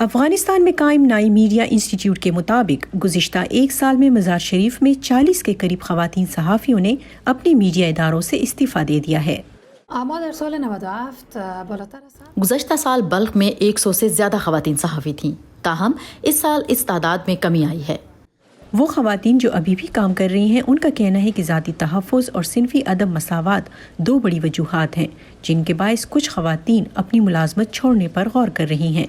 افغانستان میں قائم نئی میڈیا انسٹیٹیوٹ کے مطابق گزشتہ ایک سال میں مزار شریف میں 40 کے قریب خواتین صحافیوں نے اپنے میڈیا اداروں سے استعفیٰ دے دیا ہے۔ گزشتہ سال بلخ میں 100 سے زیادہ خواتین صحافی تھیں، تاہم اس سال اس تعداد میں کمی آئی ہے۔ وہ خواتین جو ابھی بھی کام کر رہی ہیں، ان کا کہنا ہے کہ ذاتی تحفظ اور صنفی عدم مساوات دو بڑی وجوہات ہیں جن کے باعث کچھ خواتین اپنی ملازمت چھوڑنے پر غور کر رہی ہیں۔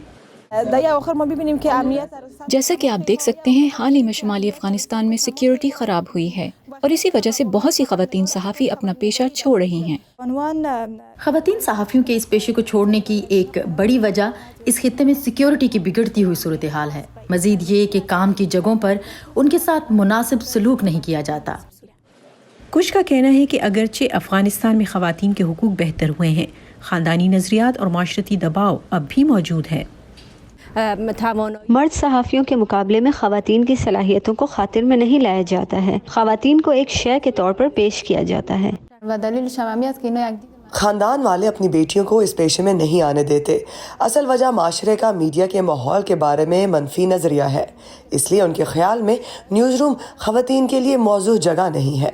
جیسا کہ آپ دیکھ سکتے ہیں، حال ہی میں شمالی افغانستان میں سیکیورٹی خراب ہوئی ہے اور اسی وجہ سے بہت سی خواتین صحافی اپنا پیشہ چھوڑ رہی ہیں۔ خواتین صحافیوں کے اس پیشے کو چھوڑنے کی ایک بڑی وجہ اس خطے میں سیکیورٹی کی بگڑتی ہوئی صورتحال ہے، مزید یہ کہ کام کی جگہوں پر ان کے ساتھ مناسب سلوک نہیں کیا جاتا۔ کچھ کا کہنا ہے کہ اگرچہ افغانستان میں خواتین کے حقوق بہتر ہوئے ہیں، خاندانی نظریات اور معاشرتی دباؤ اب بھی موجود ہے۔ مرد صحافیوں کے مقابلے میں خواتین کی صلاحیتوں کو خاطر میں نہیں لایا جاتا ہے، خواتین کو ایک شے کے طور پر پیش کیا جاتا ہے۔ خاندان والے اپنی بیٹیوں کو اس پیشے میں نہیں آنے دیتے۔ اصل وجہ معاشرے کا میڈیا کے ماحول کے بارے میں منفی نظریہ ہے، اس لیے ان کے خیال میں نیوز روم خواتین کے لیے موزوں جگہ نہیں ہے۔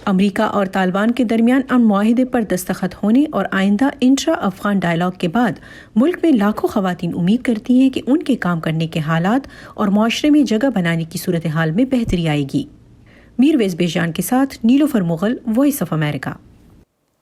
امریکہ اور طالبان کے درمیان امن معاہدے پر دستخط ہونے اور آئندہ انٹرا افغان ڈائیلاگ کے بعد ملک میں لاکھوں خواتین امید کرتی ہیں کہ ان کے کام کرنے کے حالات اور معاشرے میں جگہ بنانے کی صورتحال میں بہتری آئے گی۔ میرویز بیجان کے ساتھ نیلوفر مغل، وائس آف امریکہ۔